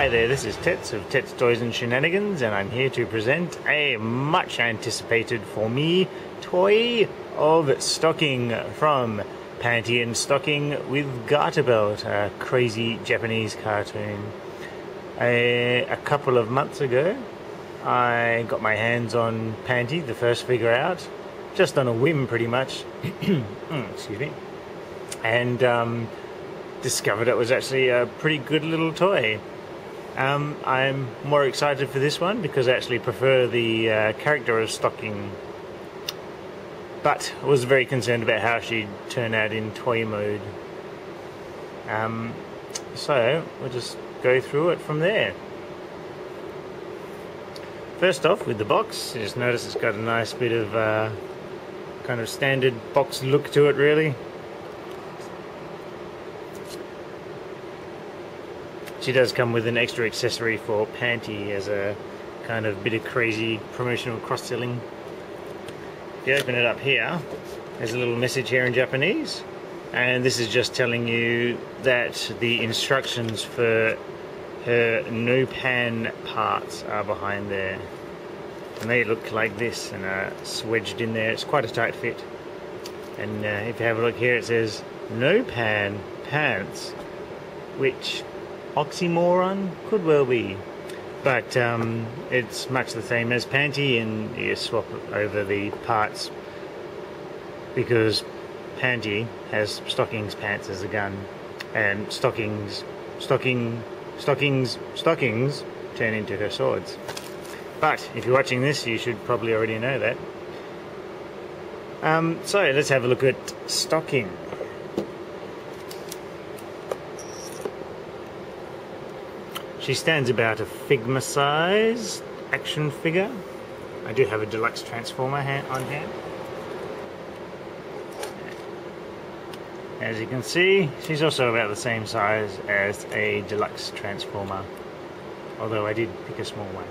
Hi there, this is Tets of Tets Toys and Shenanigans, and I'm here to present a much anticipated for me toy of stocking from Panty and Stocking with Garter Belt, a crazy Japanese cartoon. A couple of months ago I got my hands on Panty, the first figure out, just on a whim pretty much. Excuse me. And discovered it was actually a pretty good little toy. I'm more excited for this one because I actually prefer the character of Stocking, but I was very concerned about how she'd turn out in toy mode. So we'll just go through it from there. First off, with the box, you just notice it's got a nice bit of kind of standard box look to it, really. She does come with an extra accessory for Panty as a kind of bit of crazy promotional cross-selling. If you open it up here, there's a little message here in Japanese, and this is just telling you that the instructions for her no pan parts are behind there. And they look like this and are wedged in there. It's quite a tight fit. And if you have a look here, it says no pan pants, which oxymoron could well be, but it's much the same as Panty, and you swap over the parts because Panty has Stocking's pants as a gun, and Stocking's turn into her swords. But if you're watching this, you should probably already know that. So let's have a look at Stocking. She stands about a Figma size action figure. I do have a deluxe transformer on hand. As you can see, she's also about the same size as a deluxe transformer, although I did pick a small one.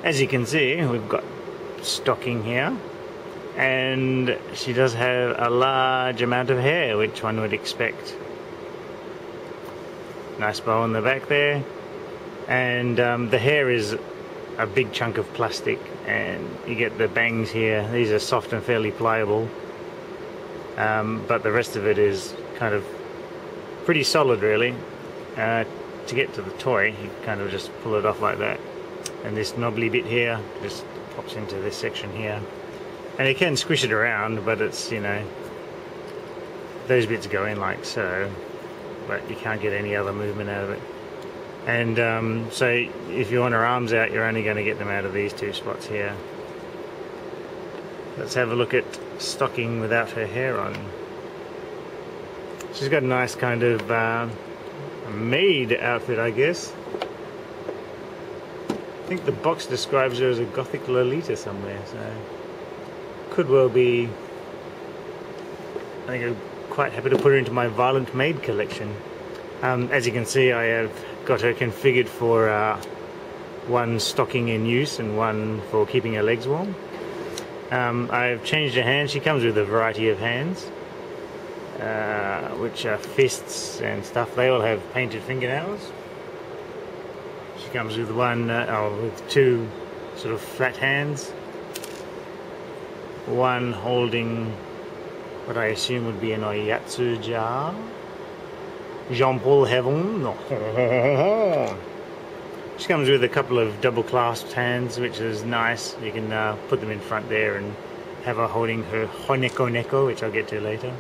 As you can see, we've got Stocking here, and she does have a large amount of hair, which one would expect. Nice bow on the back there, and the hair is a big chunk of plastic, and you get the bangs here. These are soft and fairly pliable, but the rest of it is kind of pretty solid, really. To get to the toy, you kind of just pull it off like that, and this knobbly bit here just pops into this section here, and you can squish it around, but it's, you know, those bits go in like so, but you can't get any other movement out of it. And so if you want her arms out, you're only going to get them out of these two spots here. Let's have a look at Stocking without her hair on. She's got a nice kind of maid outfit, I guess. I think the box describes her as a gothic Lolita somewhere, so could well be. I think I'm quite happy to put her into my Violent Maid collection. As you can see, I have got her configured for one Stocking in use and one for keeping her legs warm. I've changed her hands. She comes with a variety of hands, which are fists and stuff. They all have painted fingernails. She comes with with two sort of flat hands, one holding what I assume would be an oyatsu jar. Jean-Paul Heaven. No. She comes with a couple of double clasped hands, which is nice. You can put them in front there and have her holding her honeko neko, which I'll get to later.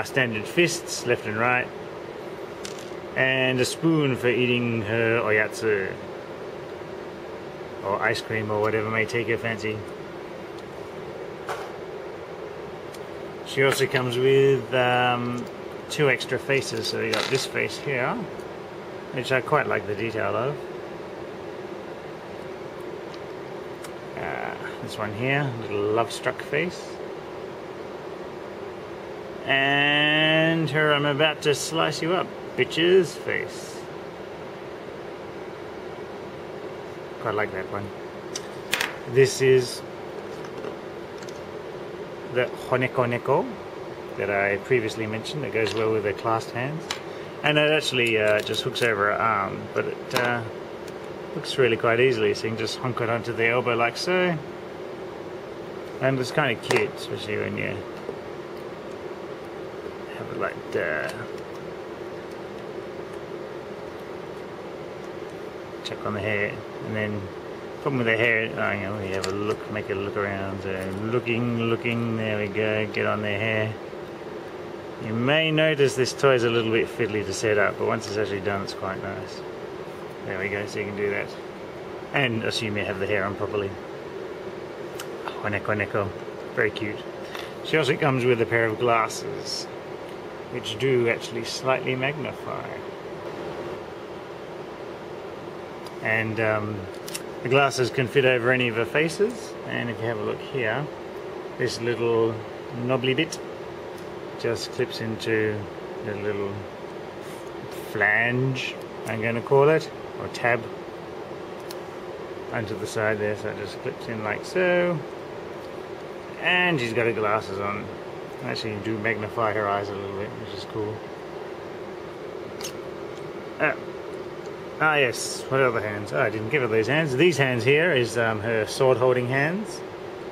Standard fists, left and right. And a spoon for eating her oyatsu, or ice cream, or whatever may take her fancy. She also comes with two extra faces, so you got this face here, which I quite like the detail of. This one here, little love-struck face. And her I'm about to slice you up, bitches face. Quite like that one. This is the honeko neko that I previously mentioned, that goes well with the clasped hands. and it actually just hooks over her arm, but it hooks really quite easily, so you can just honk it onto the elbow like so, and it's kind of cute, especially when you have it like that. Check on the hair, and then problem with the hair, you know, we have a look, make a look around, so looking, there we go, get on their hair. You may notice this toy is a little bit fiddly to set up, but once it's actually done, it's quite nice. There we go, so you can do that. And assume you have the hair on properly. Oh, neko, very cute. She also comes with a pair of glasses, which do actually slightly magnify. And the glasses can fit over any of her faces, and if you have a look here, this little knobbly bit just clips into the little flange, I'm going to call it, or tab, onto the side there, so it just clips in like so. And she's got her glasses on. Actually, do magnify her eyes a little bit, which is cool. Ah yes, what other hands? Oh, I didn't give her those hands. These hands here is her sword holding hands.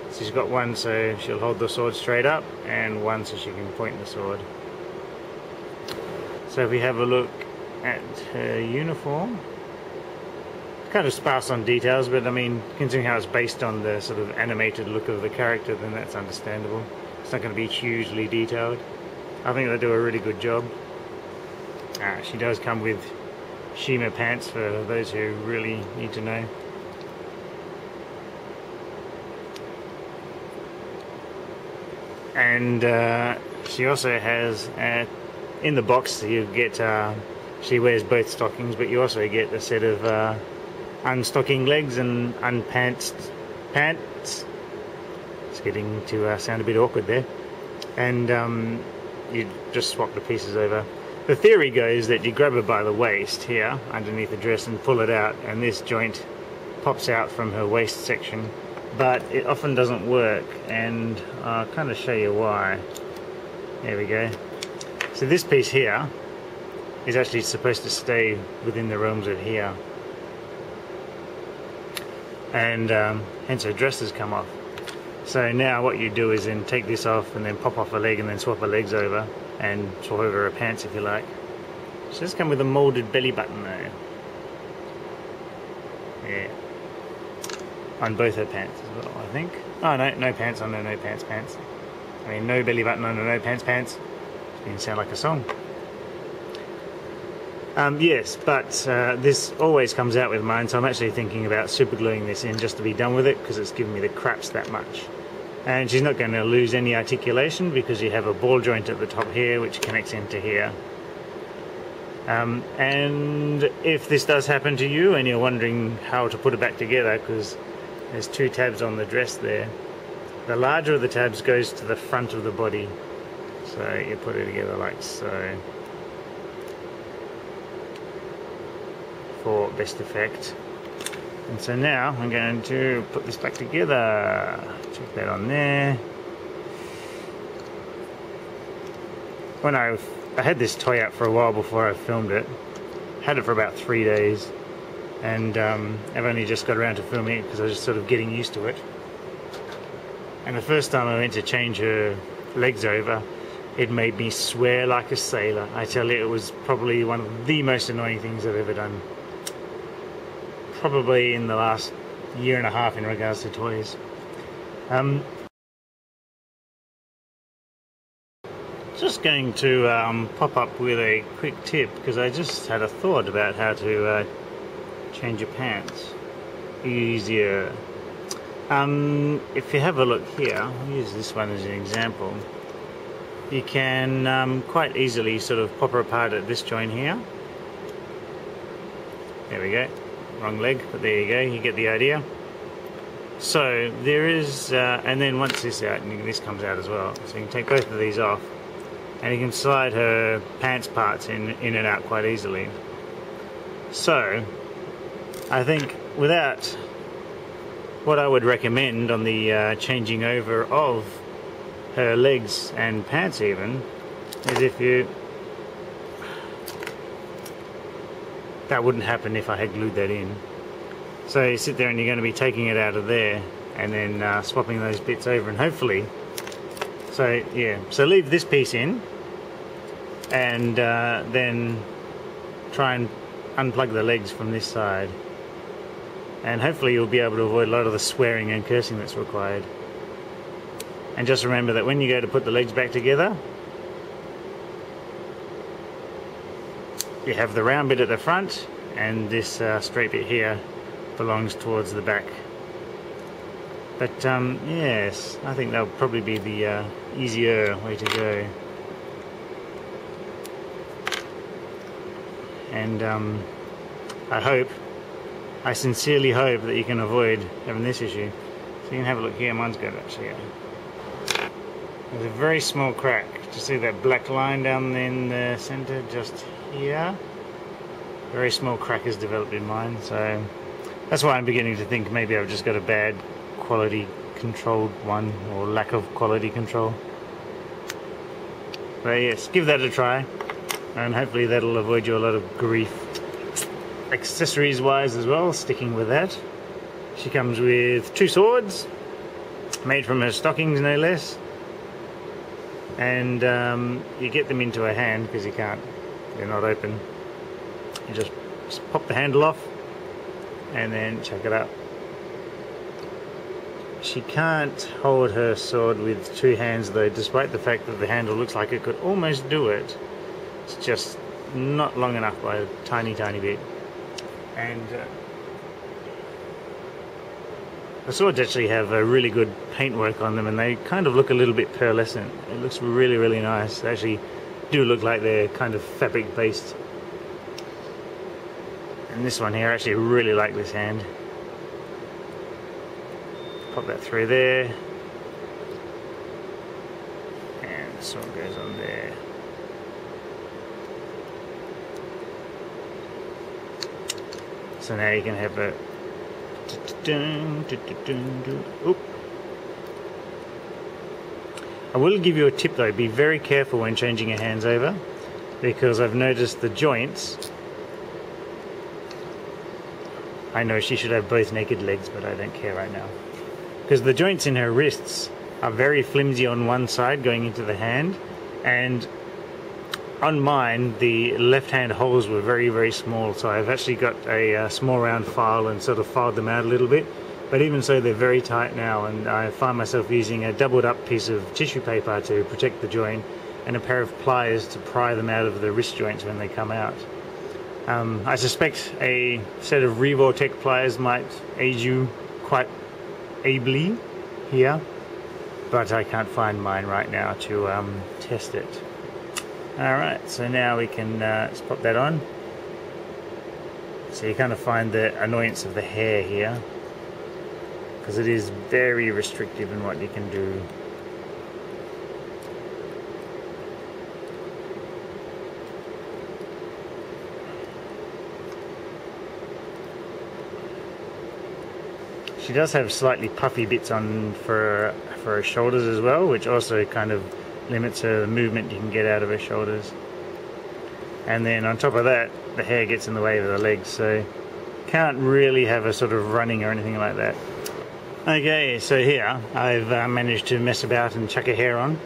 So she's got one so she'll hold the sword straight up, and one so she can point the sword. So if we have a look at her uniform, kind of sparse on details, but I mean, considering how it's based on the sort of animated look of the character, then that's understandable. It's not going to be hugely detailed. I think they do a really good job. She does come with shimmer pants for those who really need to know. And she also has, in the box you get, she wears both stockings, but you also get a set of unstocking legs and unpantsed pants. It's getting to sound a bit awkward there. And you just swap the pieces over. The theory goes that you grab her by the waist here, underneath the dress, and pull it out, and this joint pops out from her waist section. But it often doesn't work, and I'll kind of show you why. There we go. So this piece here is actually supposed to stay within the realms of here. And hence her dress has come off. So now what you do is then take this off and then pop off a leg and then swap her legs over and swap over her pants if you like. She does come with a moulded belly button though. Yeah. On both her pants as well, I think. Oh no, no pants on her no pants pants. I mean no belly button on her no pants pants. It's going to sound like a song. Yes, but this always comes out with mine, so I'm actually thinking about super gluing this in just to be done with it, because it's giving me the craps that much. And she's not going to lose any articulation because you have a ball joint at the top here which connects into here. And if this does happen to you and you're wondering how to put it back together, because there's two tabs on the dress there, the larger of the tabs goes to the front of the body, so you put it together like so for best effect. And so now I'm going to put this back together. Check that on there. When I had this toy out for a while before I filmed it. Had it for about 3 days, and I've only just got around to filming it because I was just sort of getting used to it. And the first time I went to change her legs over, it made me swear like a sailor. I tell you, it was probably one of the most annoying things I've ever done. Probably in the last year and a half in regards to toys. Just going to pop up with a quick tip, because I just had a thought about how to change your pants easier. If you have a look here, I'll use this one as an example. You can quite easily sort of pop her apart at this joint here. There we go. Wrong leg, but there you go, you get the idea. So there is, and then once this out, and this comes out as well, so you can take both of these off, and you can slide her pants parts in and out quite easily. So I think without, what I would recommend on the changing over of her legs and pants even, is if you that wouldn't happen if I had glued that in. So you sit there and you're going to be taking it out of there and then swapping those bits over, and hopefully, so yeah, so leave this piece in and then try and unplug the legs from this side, and hopefully you'll be able to avoid a lot of the swearing and cursing that's required. And just remember that when you go to put the legs back together, you have the round bit at the front, and this straight bit here belongs towards the back. But yes, I think that'll probably be the easier way to go. And I sincerely hope that you can avoid having this issue. So you can have a look here, mine's good actually. There's a very small crack. Do you see that black line down in the center just here? Very small crack has developed in mine, so that's why I'm beginning to think maybe I've just got a bad quality controlled one, or lack of quality control. But yes, give that a try, and hopefully that'll avoid you a lot of grief. Accessories wise as well, sticking with that, she comes with 2 swords made from her stockings, no less. And you get them into her hand because you can't, they're not open. You just pop the handle off and then chuck it up. She can't hold her sword with 2 hands though, despite the fact that the handle looks like it could almost do it. It's just not long enough by a tiny bit. And the swords actually have a really good paintwork on them, and they kind of look a little bit pearlescent. It looks really nice. They actually do look like they're kind of fabric based. And this one here, I actually really like this hand. Pop that through there, and the sword goes on there. So now you can have a oop. I will give you a tip though, be very careful when changing your hands over, because I've noticed the joints. I know she should have both naked legs, but I don't care right now. Because the joints in her wrists are very flimsy on one side going into the hand, and on mine the left hand holes were very small, so I've actually got a small round file and sort of filed them out a little bit, but even so they're very tight now, and I find myself using a doubled up piece of tissue paper to protect the joint and a pair of pliers to pry them out of the wrist joints when they come out. I suspect a set of Revortech pliers might aid you quite ably here, but I can't find mine right now to test it. Alright, so now we can just pop that on. So you kind of find the annoyance of the hair here, because it is very restrictive in what you can do. She does have slightly puffy bits on for her shoulders as well, which also kind of limits the movement you can get out of her shoulders. And then on top of that, the hair gets in the way of the legs, so can't really have her sort of running or anything like that. Okay, so here I've managed to mess about and chuck her hair on,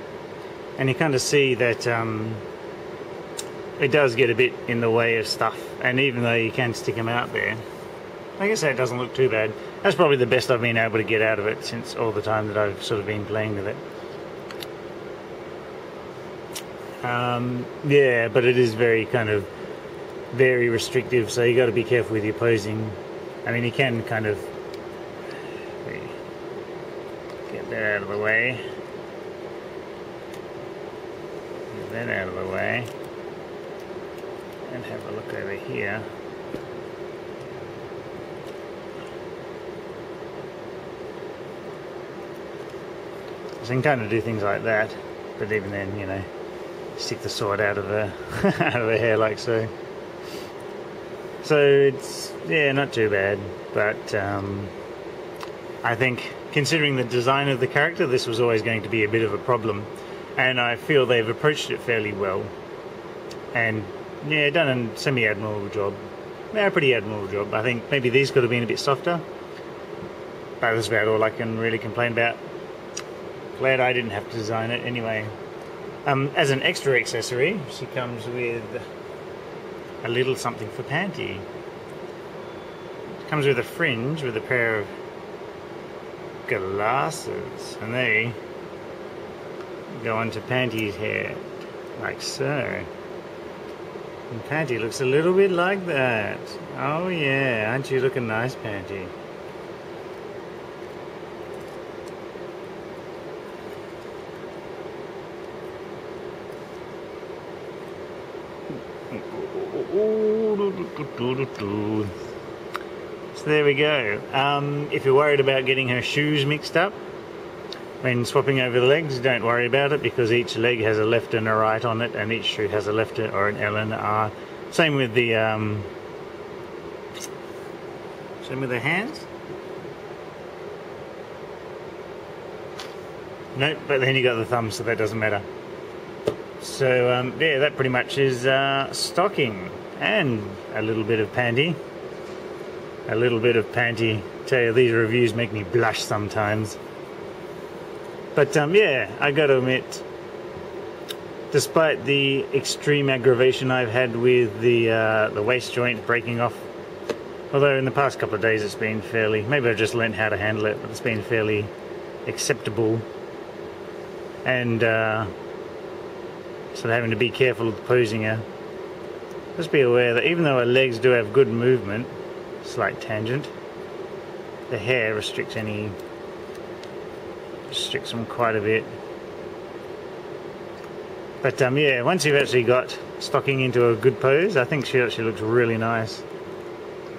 and you kind of see that it does get a bit in the way of stuff, and even though you can stick them out there, like I say, it doesn't look too bad. That's probably the best I've been able to get out of it since all the time that I've sort of been playing with it. Yeah, but it is very restrictive, so you got to be careful with your posing. I mean, you can kind of get that out of the way, get that out of the way, and have a look over here. So you can kind of do things like that, but even then, you know, stick the sword out of her, out of her hair like so. So it's, yeah, not too bad, but I think considering the design of the character, this was always going to be a bit of a problem, and I feel they've approached it fairly well, and yeah, done a semi-admirable job. Yeah, pretty admirable job. I think maybe these could have been a bit softer, but that's about all I can really complain about. Glad I didn't have to design it anyway. As an extra accessory, she comes with a little something for Panty. It comes with a fringe with a pair of glasses, and they go onto Panty's hair, like so. And Panty looks a little bit like that. Oh yeah, aren't you looking nice, Panty? So there we go. If you're worried about getting her shoes mixed up when swapping over the legs, don't worry about it, because each leg has a left and a right on it, and each shoe has a left or an L and an R. Same with the hands. Nope, but then you got the thumb, so that doesn't matter. So yeah, that pretty much is stocking and a little bit of Panty. A little bit of Panty. Tell you, these reviews make me blush sometimes. But yeah, I got to admit, despite the extreme aggravation I've had with the waist joint breaking off, although in the past couple of days it's been fairly, maybe I've just learned how to handle it, but it's been fairly acceptable. And so having to be careful of posing her. Just be aware that even though her legs do have good movement, slight tangent, the hair restricts them quite a bit. But yeah, once you've actually got stocking into a good pose, I think she actually looks really nice.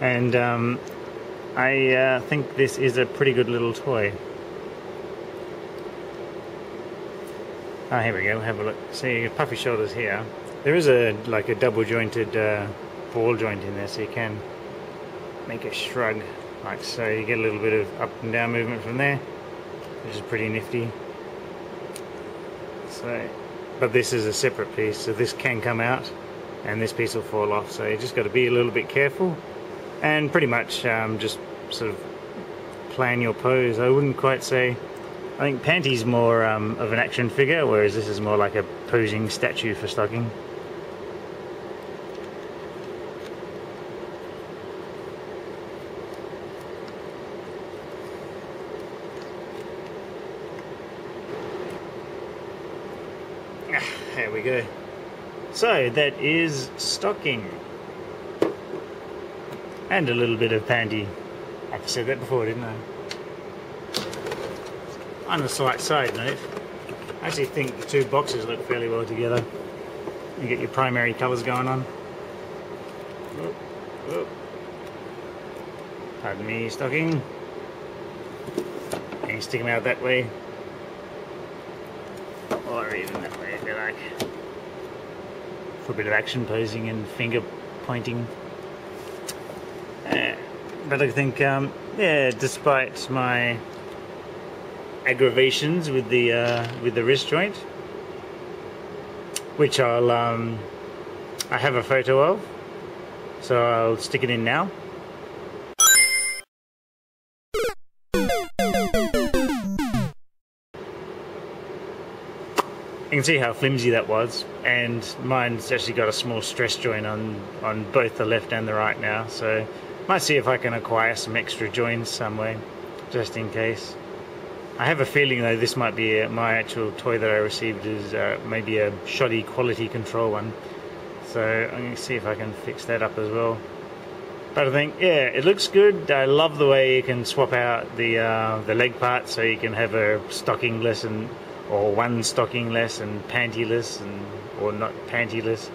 And I think this is a pretty good little toy. Ah, here we go, have a look. See, puffy shoulders here. There is like a double jointed ball joint in there, so you can make a shrug like so. You get a little bit of up and down movement from there, which is pretty nifty. So, but this is a separate piece, so this can come out and this piece will fall off, so you just got to be a little bit careful and pretty much just sort of plan your pose. I wouldn't quite say, I think Panty's more of an action figure, whereas this is more like a posing statue for stocking. There we go. So that is stocking. And a little bit of Panty. I've said that before, didn't I? On a slight side note, I actually think the two boxes look fairly well together. You get your primary colours going on. Oh, oh. Pardon me, stocking. And you stick them out that way. Or even that way if you like. For a bit of action posing and finger pointing. But I think, yeah, despite my aggravations with the wrist joint, which I have a photo of, so I'll stick it in now. You can see how flimsy that was, and mine's actually got a small stress joint on both the left and the right now, so might see if I can acquire some extra joints somewhere, just in case. I have a feeling though this might be my actual toy that I received is maybe a shoddy quality control one, so I'm going to see if I can fix that up as well. But I think, yeah, it looks good. I love the way you can swap out the leg part, so you can have a stockingless or one stockingless and pantyless, or not pantyless.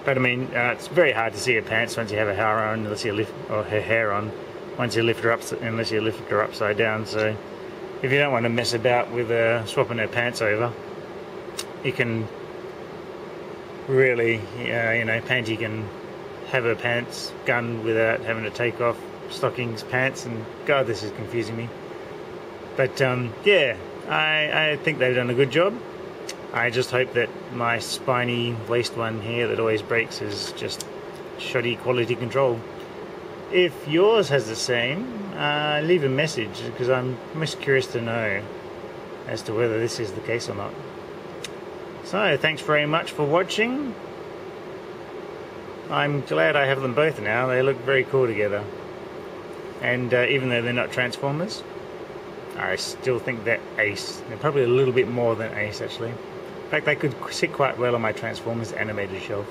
But I mean, it's very hard to see her pants once you have her hair on, unless you lift, or her hair on, once you lift her up, unless you lift her upside down. So if you don't want to mess about with swapping her pants over, you can really, you know, Panty can have her pants gunned without having to take off stockings, pants, and God, this is confusing me. But yeah, I think they've done a good job. I just hope that my spiny waist one here that always breaks is just shoddy quality control. If yours has the same, leave a message, because I'm most curious to know as to whether this is the case or not. So thanks very much for watching. I'm glad I have them both now. They look very cool together, and even though they're not Transformers, I still think they're ace. They're probably a little bit more than ace, actually. In fact, they could sit quite well on my Transformers animated shelf.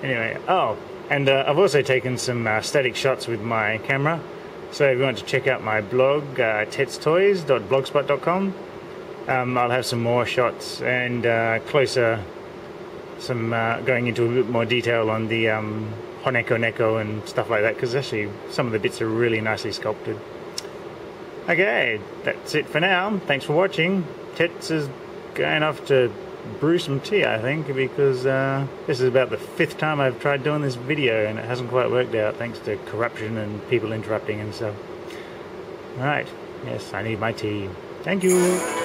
Anyway, oh, and I've also taken some static shots with my camera. So if you want to check out my blog, tetstoys.blogspot.com, I'll have some more shots and closer, some going into a bit more detail on the Honeko Neko and stuff like that, because actually some of the bits are really nicely sculpted. Okay, that's it for now. Thanks for watching. Tets is going off to brew some tea, I think, because this is about the 5th time I've tried doing this video and it hasn't quite worked out, thanks to corruption and people interrupting and stuff. Alright, yes, I need my tea. Thank you.